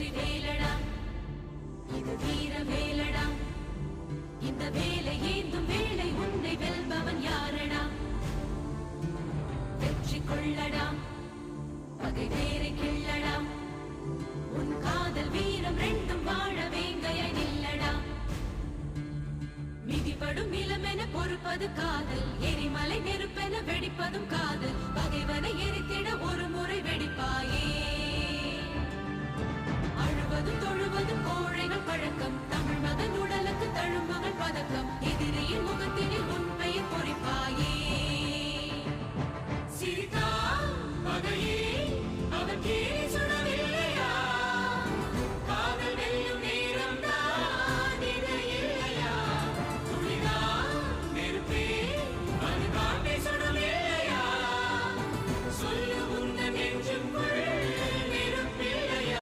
வெற்றி வேலடா இது வீர வேலடா இந்த வேலை ஏந்தும் வேலை உன்னை வெல்பவன் யாரடா வெற்றி கொள்ளடா பகை வேரை கிள்ளடா உன் காதல் வீரம் ரெண்டும் வாழ வேங்கைய நில்லடா மிதிப்படும் இளமென பொறுப்பது காதல் எரிமலை நெருப்பென வெடிப்பதும் காதல்